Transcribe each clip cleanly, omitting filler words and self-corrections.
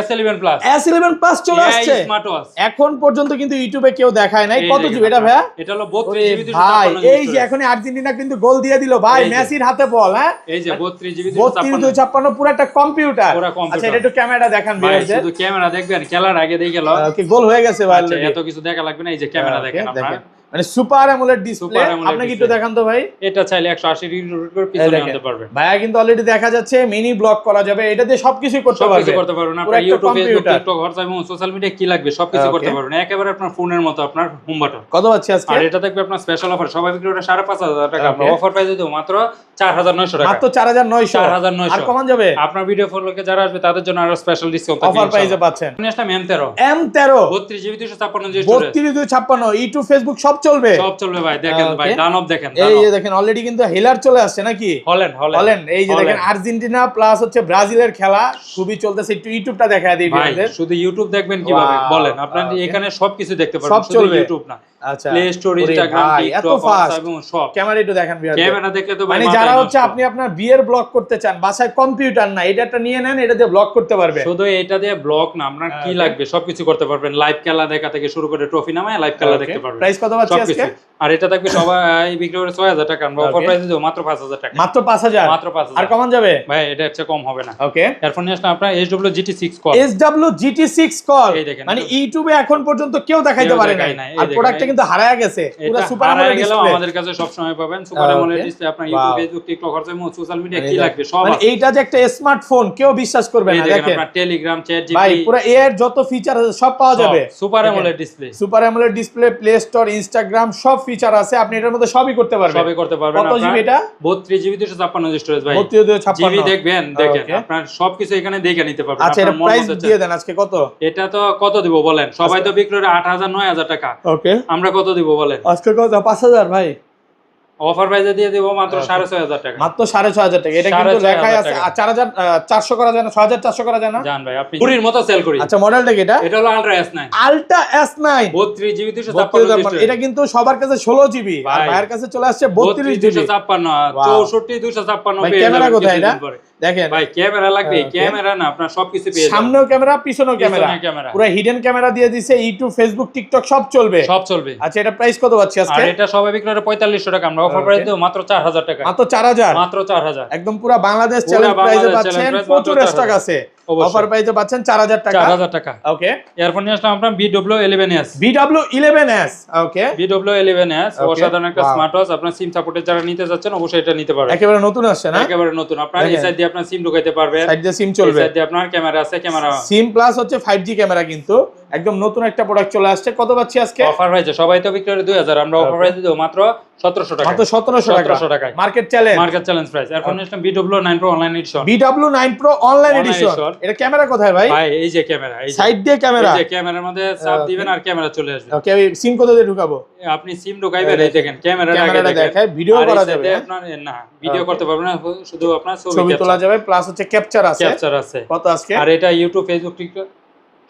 S11 plus চলে আসছে smart watch. এখন পর্যন্ত কিন্তু ইউটিউবে কেউ দেখায় নাই। কত জিবি এটা ভাই? এটা হলো 32 জিবি ভাই এই যে এখন আর্জেন্টিনা কিন্তু গোল দিয়ে দিল ভাই, মেসির হাতে বল। হ্যাঁ এই যে 32 জিবি 3256 পুরো একটা কম্পিউটার। আচ্ছা এটা একটু ক্যামেরা দেখান ভিউয়ারদের। শুধু ক্যামেরা দেখবেন, খেলার আগে দেখে গেল কি গোল হয়ে গেছে ভাই। আচ্ছা এত কিছু দেখা লাগবে না, এই যে ক্যামেরা দেখেন আপনারা, মানে সুপার অ্যামোলেড ডিসপ্লে। আপনি কি একটু দেখান তো ভাই। এটা চাইলে 180 ডিগ্রি রোটেট করে পিছনে আনতে পারবেন। ভাইয়া কিন্তু অলরেডি দেখা যাচ্ছে মিনি ব্লক করা যাবে, এটা দিয়ে সবকিছু করতে পারবেন। সবকিছু করতে পারবেন আপনারা, ইউটিউব ফেসবুক টিকটক হোয়াটসঅ্যাপ এবং সোশ্যাল মিডিয়া কি লাগবে সবকিছু করতে পারবেন একেবারে আপনার ফোনের মতো। আপনার হোম বাটন কত পাচ্ছি আজকে? আর এটা দেখবে আপনার স্পেশাল অফার, সবাই বিক্রি করে 5500 টাকা, আমরা অফার প্রাইসে দেব মাত্র 4900 টাকা। মাত্র 4900 আর কমান যাবে। আপনার ভিডিও ফলোকে যারা আসবে তাদের জন্য আরো স্পেশাল ডিসকাউন্ট থাকবে, অফার প্রাইসে পাচ্ছেন। Next M13 32 GB 256 GB 3256 YouTube Facebook সব চলবে ভাই। দেখেন ভাই দানব দেখেন, এই যে দেখেন অলরেডি কিন্তু হেলার চলে আসছে নাকি, হল্যান্ড। এই যে দেখেন আর্জেন্টিনা প্লাস হচ্ছে ব্রাজিলের খেলা খুবই চলতেছে। একটু ইউটিউবটা দেখায় দিই ভাই, শুধু ইউটিউব দেখবেন কিভাবে বলেন? আপনারা এখানে সবকিছু দেখতে পারবেন, সব শুধু চলবে। ইউটিউব না, আচ্ছা play store, Instagram, TikTok, WhatsApp এবং সব। ক্যামেরা একটু দেখেন ভিউয়ার, ক্যামেরা দেখলে তো মানে যারা হচ্ছে আপনি আপনার বিয়ের ব্লগ করতে চান, বাসায় কম্পিউটার না, এটা একটা নিয়ে নেন, এটা দিয়ে ব্লগ করতে পারবেন। শুধু এটা দিয়ে ব্লগ না, আপনার কি লাগবে সবকিছু করতে পারবেন। লাইভ খেলা দেখা থেকে শুরু করে ট্রফি নামায় লাইভ খেলা দেখতে পারবেন। প্রাইস কত পাচ্ছি আজকে? আর এটা থাকবে সবাই বিক্রি করে 6000 টাকা, আমরা অফার প্রাইসে দেব মাত্র 5000 টাকা। মাত্র 5000 আর কমান যাবে ভাই, এটা হচ্ছে কম হবে না। ওকে এরপর নিয়ে আসলে আপনার SW GT6 কল। কল মানে ইউটিউবে এখন পর্যন্ত কেউ দেখাইতে পারে নাই, আর প্রোডাক্টটা কিন্তু হারায় গেছে। পুরো সুপার অ্যামোলেড ডিসপ্লে আমাদের কাছে সব সময় পাবেন। সুপার অ্যামোলেড ডিসপ্লে আপনার ইউটিউব, ফেসবুক, টিকটক, হোয়াটসঅ্যাপ এবং সোশ্যাল মিডিয়া কি লাগবে সব মানে এইটা যে একটা স্মার্টফোন কেউ বিশ্বাস করবে না। দেখেন আপনার টেলিগ্রাম, চ্যাট জিপি, ভাই পুরো এর যত ফিচার আছে সব পাওয়া যাবে। Super AMOLED display, play store, Instagram সব ফিচার আছে, আপনি এটার মধ্যে সবই করতে পারবেন। কত জিবি এটা? 32 জিবি 256 স্টোরেজ ভাই। 3256 জিবি দেখবেন আপনার সবকিছু এখানে দেখে নিতে পারবেন। আচ্ছা এটা প্রাইস দিয়ে দেন আজকে কত? এটা তো কত দিব বলেন? সবাই তো বিক্রি করে 8000 9000 টাকা। ওকে আমরা কত দিব বলেন? আজকে কত? 5000 ভাই। অফার প্রাইসে দিয়ে দেব মাত্র 6500 টাকা। মাত্র 6500 টাকা। এটা কিন্তু লেখাই আছে 4400 করা যায় না, 6400 করা যায় না? জান ভাই আপনি পুরির মতো সেল করি। আচ্ছা মডেলটা কি এটা? এটা হলো আলট্রা S9। 32 জিবি 256 এটা কিন্তু সবার কাছে 16 জিবি, আর ভাইয়ের কাছে চলে আসছে 32 জিবি 256 64 256 ভাই ক্যামেরা কোথায় এটা? দেখেন ভাই ক্যামেরা লাগবে, ক্যামেরা না আপনার সবকিছু পেয়ে যাবেন। সামনেও ক্যামেরা, পিছনেও ক্যামেরা, পুরো হিডেন ক্যামেরা দিয়ে দিয়েছে। ইউটিউব, ফেসবুক, টিকটক সব চলবে। আচ্ছা এটা প্রাইস কত পাচ্ছি আজকে? আর এটা সবাই বিক্রি করে 4500 টাকা, আমরা অফার প্রাইস দেব মাত্র 4000 টাকা। মাত্র 4000 একদম পুরো বাংলাদেশ চ্যালেঞ্জ প্রাইসে পাচ্ছেন। প্রচুর স্টক আছে, অফার প্রাইসে পাচ্ছেন 4000 টাকা। ওকে এরপর নিয়ে আসলাম আমরা BW11s। ওকে BW11s অসাধারণ একটা স্মার্ট ওয়াচ। আপনার সিম সাপোর্টে যারা নিতে যাচ্ছেন অবশ্যই এটা নিতে পারবেন। একেবারে নতুন আসছে না? একেবারে নতুন। আপনার এই সাইড দিয়ে আপনার সিম ঢুকাইতে পারবেন, সাইড দিয়ে সিম চলবে, সাইড দিয়ে আপনার ক্যামেরা আছে, ক্যামেরা সিম প্লাস হচ্ছে 5G ক্যামেরা, কিন্তু একদম নতুন একটা প্রোডাক্ট চলে আসছে। কত পাচ্ছি আজকে? অফার প্রাইসে সবাই তো বিক্রি করে 2000, আমরা অফার প্রাইসে দেব মাত্র 1700 টাকা। মাত্র 1700 টাকা মার্কেট চ্যালেঞ্জ প্রাইস। এরপর নিলাম BW9 Pro online addition. BW9 Pro online addition. এটা ক্যামেরা কোথায় ভাই? ভাই এই যে ক্যামেরা, এই সাইড দিয়ে ক্যামেরা, এই যে ক্যামেরার মধ্যে চাপ দিবেন আর ক্যামেরা চলে আসবে। ওকে আমি সিম কোথা দিয়ে ঢুকাবো? আপনি সিম ঢুকাইবেন, এই দেখেন ক্যামেরাটা দেখায়, ভিডিও করা যাবে। আপনার না ভিডিও করতে পারবেন না, শুধু আপনার ছবি তোলা যাবে, প্লাস হচ্ছে ক্যাপচার আছে। কত আজকে? আর এটা ইউটিউব, ফেসবুক, টিকটক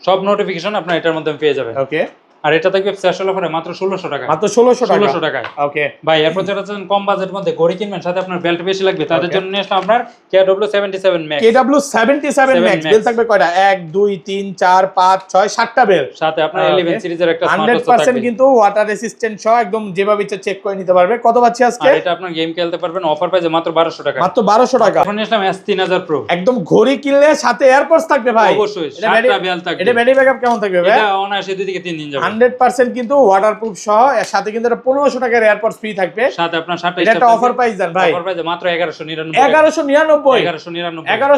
সব নোটিফিকেশন আপনার এটার মধ্যে পেয়ে যাবেন। ওকে আর এটা থাকবে স্পেশাল অফারে মাত্র 1600 টাকা। মাত্র 1600 টাকা। ওকে ভাই এরপর যারা কম বাজেটের মধ্যে ঘড়ি কিনবেন, সাথে আপনার বেল্ট বেশি লাগবে, তাদের জন্য নিয়ে আসলাম আপনার KW77 Max। KW77 Max bell থাকবে কয়টা? 1 2 3 4 5 6 7টা বেল, সাথে আপনার 11 সিরিজের একটা স্মার্ট ওয়াচ 100% কিন্তু ওয়াটার রেসিস্ট্যান্ট সহ একদম যেভাবে ইচ্ছা চেক করে নিতে পারবে। কত পাচ্ছি আজকে? আর এটা আপনার গেম খেলতে পারবেন, অফার প্রাইসে মাত্র 1200 টাকা। মাত্র 1200 টাকা। এখন নিয়ে আসলাম S3000 Pro। একদম ঘড়ি কিনলে সাথে এয়ারপডস থাকবে ভাই। অবশ্যই 7টা বেল থাকবে। এটা ব্যাটারি ব্যাকআপ কেমন থাকবে ভাই? এটা অনায়াসে 2 থেকে 3 দিন যাবে। 100% কিন্তু ওয়াটারপ্রুফ সহ, এর সাথে কিন্তু 1500 টাকার এয়ারপডস ফ্রি থাকবে, সাথে আপনার 7টা এটা একটা অফার প্রাইস দেন ভাই। অফার প্রাইসে মাত্র 1199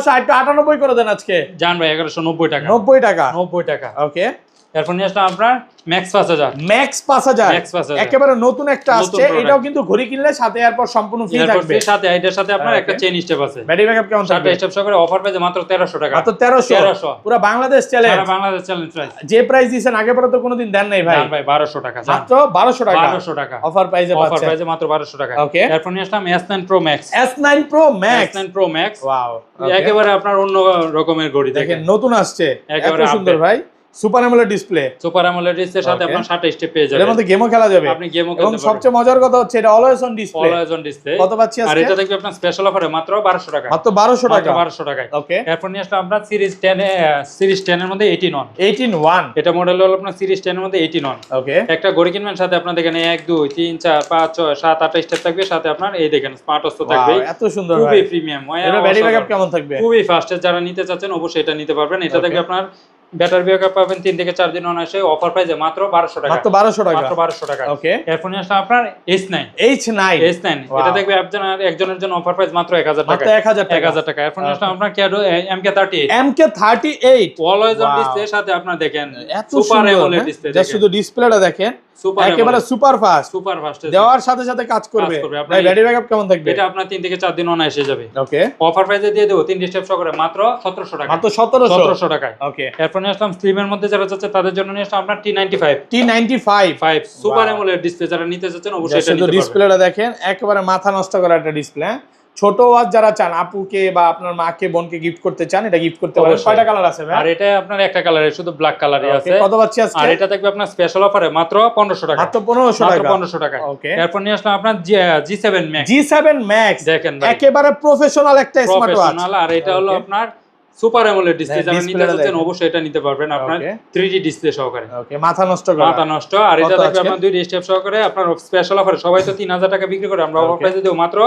1198 করে দেন আজকে। জান ভাই 1190 টাকা। 90 টাকা। ওকে এরপর নিয়ে আসলাম আপনার ম্যাক্স 5000 একেবারে নতুন একটা আসছে। এটাও কিন্তু ঘড়ি কিনলে সাথে এয়ারপড সম্পূর্ণ ফ্রি থাকবে, সাথে এটার সাথে আপনার একটা চেইন স্টেপ আছে। ব্যাটারি ব্যাকআপ কেমন থাকবে? 7টা স্টেপ সহ করে অফার প্রাইসে মাত্র 1300 টাকা। মাত্র 1300 পুরো বাংলাদেশ চ্যালেঞ্জ। সারা বাংলাদেশ চ্যালেঞ্জ প্রাইস। যে প্রাইস দিবেন আগে পরে তো কোনোদিন দেন নাই ভাই। জান ভাই 1200 টাকা। মাত্র 1200 টাকা অফার প্রাইসে পাচ্ছেন। অফার প্রাইসে মাত্র 1200 টাকা। ওকে এরপর নিয়ে আসলাম S9 Pro Max। S9 Pro Max wow, একেবারে আপনার অন্য রকমের ঘড়ি দেখেন, নতুন আসছে, এত সুন্দর ভাই। সুপার অ্যামোলেড ডিসপ্লে সাথে আপনার 60 স্টেপ পেয়ে যাবেন। এর মধ্যে গেমও খেলা যাবে, আপনি গেমও খেলতে এবং পারবেন। সবচেয়ে মজার কথা হচ্ছে এটা অলওয়েজ অন ডিসপ্লে। কত পাচ্ছি আজকে? আর এটা দেখবে আপনার স্পেশাল অফারে মাত্র 1200 টাকা। মাত্র 1200 টাকা। 1200 টাকায়। ওকে। এরপর নিয়ে আসলাম আমরা সিরিজ 10 এর মধ্যে 18 এটা মডেল হলো আপনার সিরিজ 10 এর মধ্যে 18 ওকে। একটা ঘড়ি কিনবেন, সাথে আপনার দেখেন 1 2 3 4 5 6 7 8 স্টেপ থাকবে, সাথে আপনার এই দেখেন স্মার্ট ওয়াচ তো থাকবে। এত সুন্দর ভাই, খুবই প্রিমিয়াম। এর ব্যাটারি ব্যাকআপ কেমন থাকবে? খুবই ফাস্ট। যারা নিতে চাচ্ছেন অবশ্যই এটা নিতে পারবেন। এটা থাকবে আপনার ব্যাটারি ব্যাকআপ পাবেন 3 থেকে 4 দিন অনায়াসে। অফার প্রাইসে মাত্র 1200 টাকা। মাত্র 1200 টাকা। মাত্র 1200 টাকা। ওকে। এরপর নিয়ে আসলাম আপনার H9 এটা দেখবে একজনের জন্য অফার প্রাইস মাত্র 1000 টাকা। মাত্র 1000 টাকা। এরপর নিয়ে আসলাম আপনার MK38 অলওয়েজ অন ডিসপ্লে, সাথে আপনার দেখেন সুপার অ্যামোলেড ডিসপ্লে। জাস্ট শুধু ডিসপ্লেটা দেখেন, একেবারে সুপার ফাস্ট দেওয়ার সাথে সাথে কাজ করবে। ভাই ব্যাটারি ব্যাকআপ কেমন থাকবে? এটা আপনার 3 থেকে 4 দিন অনায়াসে যাবে। ওকে। অফার প্রাইসে দিয়ে দেব 3 স্টেপ সহকারে মাত্র 1700 টাকা। মাত্র 1700 টাকায়। ওকে। এরপর নিয়ে আসলাম স্লিমের মধ্যে যারা চাচ্ছে তাদের জন্য নিয়ে আসলাম আপনার T95 সুপার অ্যামোলেড ডিসপ্লে। যারা নিতে চাচ্ছেন অবশ্যই এটা নিতে পারবেন। ডিসপ্লেটা দেখেন, একেবারে মাথা নষ্ট করা একটা ডিসপ্লে। ছোট ওয়াচ যারা চান, আপুকে বা আপনার মাকে বোনকে গিফট করতে চান, এটা গিফট করতে পারেন। কয়টা কালার আছে ভাই? আর এটা আপনার একটা কালারে, শুধু ব্ল্যাক কালারই আছে। কত পাচ্ছি আজকে? আর এটা থাকবে আপনার স্পেশাল অফারে মাত্র 1500 টাকা। মাত্র 1500 টাকা। ওকে। এরপর নিয়ে আসলাম আপনার G7 Max দেখেন ভাই, একেবারে প্রফেশনাল একটা স্মার্ট ওয়াচ। আর এটা হলো আপনার সুপার অ্যামোলেড ডিসপ্লে। যারা নিতে চাচ্ছেন অবশ্যই এটা নিতে পারবেন আপনার 3D ডিসপ্লে সহকারে। ওকে। মাথা নষ্ট। আর এটা থাকবে আপনার 2 স্টেপ সহকারে। আপনার স্পেশাল অফারে সবাই তো 3000 টাকা বিক্রি করে, আমরা অফার প্রাইসে দেব মাত্র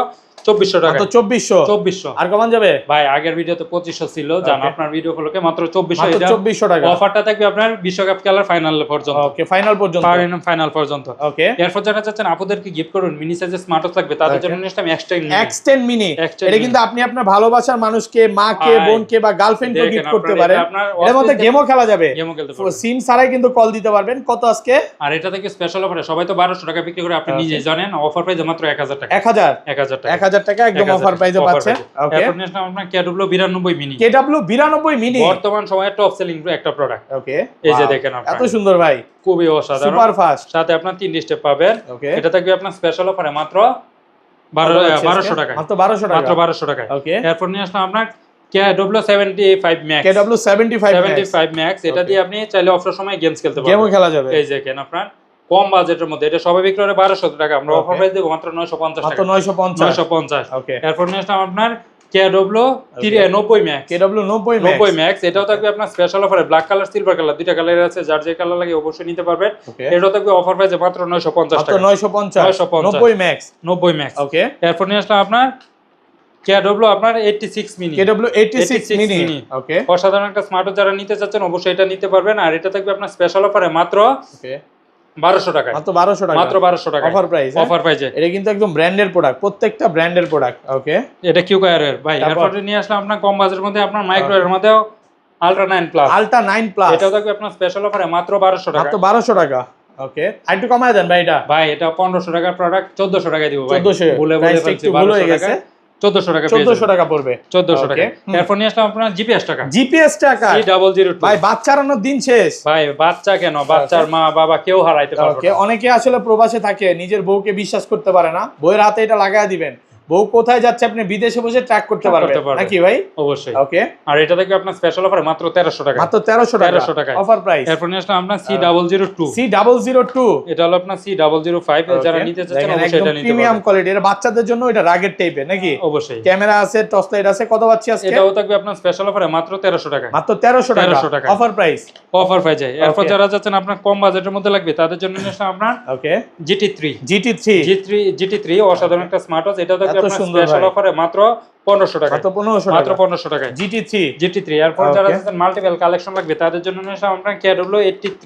2400 টাকা। মাত্র 2400। আর কমান যাবে ভাই? আগের ভিডিওতে 2500 ছিল, জান আপনার ভিডিও ফলোকে মাত্র 2400। মাত্র 2400 টাকা। অফারটা থাকবে আপনার বিশ্বকাপ খেলার ফাইনাল পর্যন্ত। ওকে, ফাইনাল পর্যন্ত। ওকে। এরপর যারা চাচ্ছেন আপুদেরকে গিফট করুন মিনি সাইজের স্মার্ট ওয়াচ থাকবে, তাদের জন্য নিয়ে আসলাম X10 মিনি। এটা কিন্তু আপনি আপনার ভালোবাসার মানুষকে, মাকে, বোনকে বা গার্লফ্রেন্ডকে গিফট করতে পারেন। এর মধ্যে গেমও খেলা যাবে। সিম ছাড়াই কিন্তু কল দিতে পারবেন। কত আজকে? আর এটা থেকে স্পেশাল অফারে সবাই তো 1200 টাকা বিক্রি করে, আপনি নিজেই জানেন। অফার প্রাইস মাত্র 1000 টাকা। 1000 টাকা একদম অফার প্রাইসে পাচ্ছেন। ওকে। এরপর নিয়ে আসলাম আপনার KW92 মিনি। বর্তমান সময়ে টপ সেলিং একটা প্রোডাক্ট। ওকে। এই যে দেখেন আপনারা, এত সুন্দর ভাই, খুবই অসাধারণ, সুপার ফাস্ট। সাথে আপনার 3 স্টেপ পাবেন। এটা থাকবে আপনার স্পেশাল অফারে মাত্র 1200 টাকা। মাত্র 1200 টাকা। ওকে। এরপর নিয়ে আসলাম আপনার KW75 Max। এটা দিয়ে আপনি চাইলে অফার সময় গেমস খেলতে পারবেন। গেমও খেলা যাবে। এই দেখেন আপনার কম বাজেটের মধ্যে, এটা সবাই বিক্রি করে 1200 টাকা, আমরা অফার প্রাইস দেব মাত্র 950 টাকা। মাত্র 950। ওকে। এরপর নিয়ে আসলাম আপনার KW90 Max। এটাও থাকবে আপনার স্পেশাল অফারে ব্ল্যাক কালার, সিলভার কালার, দুইটা কালার আছে। যার যে কালার লাগে অবশ্যই নিতে পারবেন। এটাও থাকবে অফার প্রাইসে মাত্র 950 টাকা। 950 90 Max। ওকে। এরপর নিয়ে আসলাম আপনার KW আপনার 86 মিনি। ওকে। অসাধারণ একটা স্মার্ট ওয়াচ, যারা নিতে চাচ্ছেন অবশ্যই এটা নিতে পারবেন। আর এটা থাকবে আপনার স্পেশাল অফারে মাত্র 1200 টাকা। মাত্র 1200 টাকা অফার প্রাইসে। এটা কিন্তু একদম ব্র্যান্ডের প্রোডাক্ট, প্রত্যেকটা ব্র্যান্ডের প্রোডাক্ট। ওকে। এটা কিউকায়ার এর ভাই। এরপর নিয়ে আসলাম আপনার কম বাজেটের মধ্যে আপনার মাইক্রো এর মধ্যে আলট্রা 9 প্লাস। এটাও থাকবে আপনার স্পেশাল অফারে মাত্র 1200 টাকা। মাত্র 1200 টাকা। ওকে। আর একটু কমায় দেন ভাই। এটা ভাই এটা 1500 টাকার প্রোডাক্ট 1400 টাকায় দিব ভাই। 1400 বলে ফেলছি, 1200 টাকা। 1400 টাকা পড়বে। 1400 টাকা। এরপর নিয়ে আসলাম আপনার জিপিএস টাকা। C002 ভাই, বাচ্চা হারানোর দিন শেষ ভাই। বাচ্চা কেন, বাচ্চার মা বাবা কেউ হারাইতে পারবে না। অনেকে আসলে প্রবাসে থাকে, নিজের বউকে বিশ্বাস করতে পারে না, বউয়ের হাতে এটা লাগায় দিবেন। বউ কোথায় যাচ্ছে আপনি বিদেশে বসে ট্র্যাক করতে পারবেন নাকি ভাই? অবশ্যই। ওকে। আর এটা থেকে আপনার স্পেশাল অফারে মাত্র 1300 টাকা। মাত্র 1300 টাকা অফার প্রাইস। এরপর নিয়ে আসলাম আপনার C002 এটা হলো আপনার C005। যারা নিতে চাচ্ছেন অবশ্যই এটা নিতে পারবেন। Premium quality. এর বাচ্চাদের জন্য এটা রাগের টাইপের নাকি? অবশ্যই। ক্যামেরা আছে, টর্চ লাইট আছে। কত পাচ্ছি আজকে? এটাও থাকবে আপনার স্পেশাল অফারে মাত্র 1300 টাকা। মাত্র 1300 টাকা অফার প্রাইস। এরপর যারা যাচ্ছেন আপনার কম বাজেটের মধ্যে লাগবে তাদের জন্য নিয়ে আসলাম আপনার ওকে GT3 অসাধারণ একটা স্মার্ট ওয়াচ। এটা থাকবে আপনার স্পেশাল অফারে মাত্র 1500 টাকা। মাত্র 1500 টাকায় GT3। এরপর যারা যাচ্ছেন মাল্টিপল কালেকশন লাগবে তাদের জন্য নিয়ে আসলাম আপনার KW83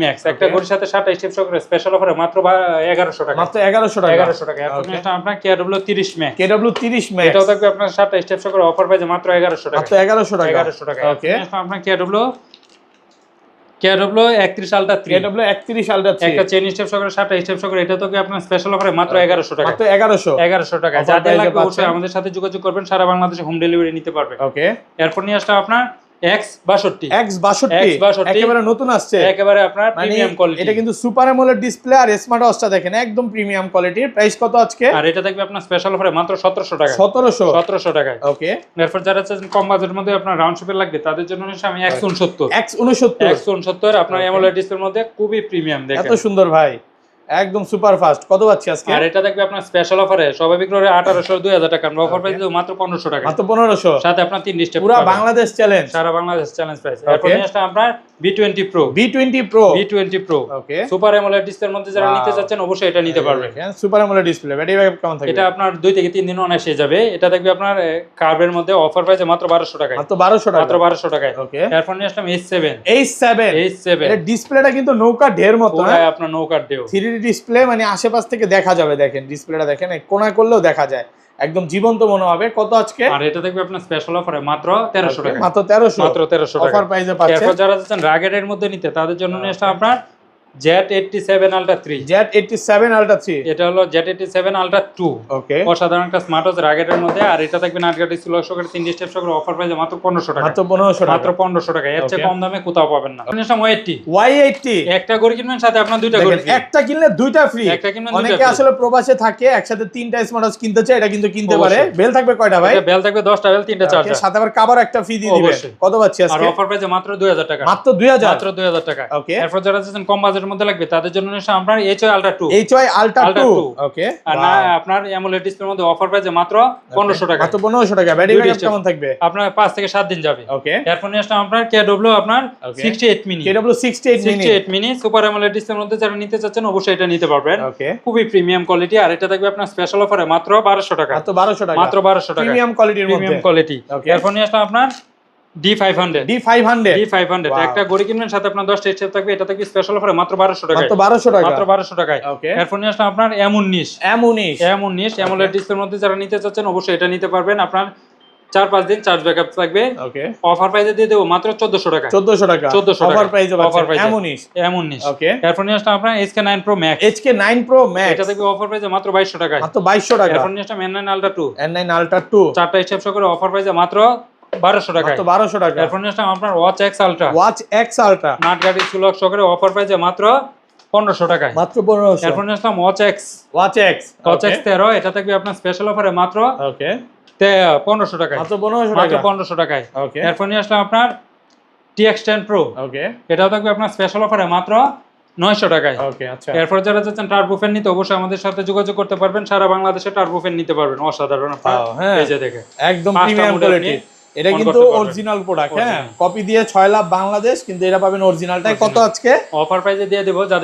Max। একটা ঘড়ির সাথে 7 স্টেপ সহকারে স্পেশাল অফারে মাত্র 1100 টাকা। মাত্র 1100 টাকা। এরপর নিয়ে আসলাম আপনার KW30 Max। Max এটাও থাকবে আপনার 7 স্টেপ সহকারে অফার প্রাইসে মাত্র 1100 টাকা। মাত্র 1100 টাকা। ওকে। আপনার KW31 Ultra 3 একটা চেইন স্টেপ সহকারে 7 স্টেপ সহকারে, এটা তো আপনার স্পেশাল অফারে মাত্র 1100 টাকা। মাত্র 1100 টাকা। যাদের লাগবে অবশ্যই আমাদের সাথে যোগাযোগ করবেন, সারা বাংলাদেশে হোম ডেলিভারি নিতে পারবেন। ওকে। এরপর নিয়ে আসলাম আপনার X62 X62 একেবারে নতুন আসছে, একেবারে আপনার প্রিমিয়াম কোয়ালিটি। এটা কিন্তু সুপার অ্যামোলেড ডিসপ্লে আর স্মার্ট ওয়াচটা দেখেন একদম প্রিমিয়াম কোয়ালিটির। প্রাইস কত আজকে? আর এটা থাকবে আপনার স্পেশাল অফারে মাত্র 1700 টাকা। 1700 টাকায়। ওকে। এরপর যারা চাচ্ছেন কম বাজেটের মধ্যে আপনার রাউন্ড শেপের লাগবে তাদের জন্য নিশ্চয় আমি X69 আপনার অ্যামোলেড ডিসপ্লের মধ্যে খুবই প্রিমিয়াম দেখেন। এত সুন্দর ভাই, একদম সুপার ফাস্ট। কত পাচ্ছি আজকে? আর এটা থাকবে আপনার স্পেশাল অফারে স্বাভাবিক রেটে 1800 2000 টাকা, অফার প্রাইস মাত্র 1500 টাকা। মাত্র 1500 সাথে আপনার 3 ডিস্টে পুরো বাংলাদেশ চ্যালেঞ্জ, সারা বাংলাদেশ চ্যালেঞ্জ প্রাইস। এরপর নেক্সট আপনার B20 Pro ওকে। সুপার অ্যামোলেড ডিসপ্লের মধ্যে যারা নিতে যাচ্ছেন অবশ্যই এটা নিতে পারবেন। Super AMOLED display battery backup কেমন থাকবে? এটা আপনার 2 থেকে 3 দিন অনায়াসে যাবে। এটা থাকবে আপনার কার্ভের মধ্যে অফার প্রাইসে মাত্র 1200 টাকায়। মাত্র 1200 টাকা। ওকে। এরপর নেক্সট আমি H7 এর ডিসপ্লেটা কিন্তু নৌকা ঢের মতো, হ্যাঁ আপনার নৌকার ঢেউ 3D ডিসপ্লে, মানে আশেপাশ থেকে দেখা যাবে। দেখেন ডিসপ্লেটা দেখেন, কোণা করলেও দেখা যায়, একদম জীবন্ত মনে হবে। কত আজকে? আর এটা থাকবে আপনার স্পেশাল অফারে মাত্র 1300 টাকা। মাত্র 1300 টাকা অফার প্রাইসে পাচ্ছেন। এরপর যারা যাচ্ছেন রাগেটের মধ্যে নিতে তাদের জন্য নেক্সট আপনার Z87 Ultra 3 এটা হলো Z87 Ultra 2 ওকে। অসাধারণ একটা স্মার্ট ওয়াচ রাগেটের মধ্যে। আর এটা থাকবে নাটগাটি silver socket 3 step socket, offer price মাত্র 1500 টাকা। মাত্র 1500 টাকা। এর চেয়ে কম দামে কোথাও পাবেন না। Y80 একটা গড়ি কিনবেন সাথে আপনার দুইটা গড়ি ফ্রি। একটা কিনলে দুইটা ফ্রি। অনেকে আসলে প্রবাসে থাকে, একসাথে তিনটা স্মার্ট ওয়াচ কিনতে চায়, এটা কিন্তু কিনতে পারে। বেল থাকবে কয়টা ভাই? বেল থাকবে 10টা বেল, 3টা চার্জার, সাথে আবার কভার একটা ফ্রি দিয়ে দিবেন। কত পাচ্ছি আজকে? আর অফার প্রাইসে মাত্র 2000 টাকা। মাত্র 2000 টাকা। ওকে। এরপর যারা যাচ্ছেন কম বাজেটের মধ্যে লাগবে তাদের জন্য আপনার HY Ultra 2 ওকে। আর না আপনার অ্যামোলেড ডিসপ্লের মধ্যে অফার প্রাইসে মাত্র 1500 টাকা। মাত্র 1500 টাকা। ব্যাটারি ব্যাকআপ কেমন থাকবে? আপনার 5 থেকে 7 দিন যাবে। ওকে। এরপর নেক্সট আপনার KW আপনার 68 মিনি সুপার অ্যামোলেড ডিসপ্লের মধ্যে যারা নিতে চাচ্ছেন অবশ্যই এটা নিতে পারবেন। ওকে। খুবই প্রিমিয়াম কোয়ালিটি। আর এটা থাকবে আপনার স্পেশাল অফারে মাত্র 1200 টাকা। মাত্র 1200 টাকা। মাত্র 1200 টাকা প্রিমিয়াম কোয়ালিটির মধ্যে। Premium quality. এরপর নেক্সট আপনার D500 একটা গড়ি কিনবেন সাথে আপনার 10টা স্টেপ থাকবে। এটা থাকবে স্পেশাল অফারে মাত্র 1200 টাকা। মাত্র 1200 টাকায়। এরপর নেক্সট আপনার M19 অ্যামোলেড ডিসপ্লের মধ্যে যারা নিতে চাচ্ছেন অবশ্যই এটা নিতে পারবেন। আপনার 4-5 দিন চার্জ ব্যাকআপ থাকবে। ওকে। অফার প্রাইসে দিয়ে দেব মাত্র 1400 টাকা। 1400 টাকা অফার প্রাইসে পাচ্ছেন M19 ওকে। এরপর নেক্সট আপনার HK9 Pro Max এটা থাকবে অফার প্রাইসে মাত্র 2200 টাকা। মাত্র 2200 টাকা। এরপর নেক্সট M9 Ultra 2 চারটা স্টেপ সহ করে অফার প্রাইসে মাত্র 1200 টাকা। মাত্র 1200 টাকা। এরপর নেক্সট আপনার Watch X Ultra নাটগাটি সুলক সহ করে অফার প্রাইসে মাত্র 1500 টাকায়। মাত্র 1500। এরপর নেক্সট Watch X 13 এটা থাকবে আপনার স্পেশাল অফারে মাত্র ওকে 1500 টাকায়। মাত্র 1500 টাকা। ওকে। এরপর নিয়ে আসলাম আপনার TX10 Pro ওকে। এটাও থাকবে আপনার স্পেশাল অফারে মাত্র 900 টাকায়। ওকে। আচ্ছা। এরপর যারা চাচ্ছেন টার্বো ফ্যান নিতে অবশ্যই আমাদের সাথে যোগাযোগ করতে পারবেন। সারা বাংলাদেশে টার্বো ফ্যান নিতে পারবেন। অসাধারণ আপনার পেজে দেখে একদম প্রিমিয়াম কোয়ালিটি। এটা কিন্তু অরিজিনাল প্রোডাক্ট, হ্যাঁ। কপি দিয়ে 6 লাখ বাংলাদেশ, কিন্তু এটা পাবেন অরিজিনালটাই। কত আজকে? অফার প্রাইসে দিয়ে দেব যাদের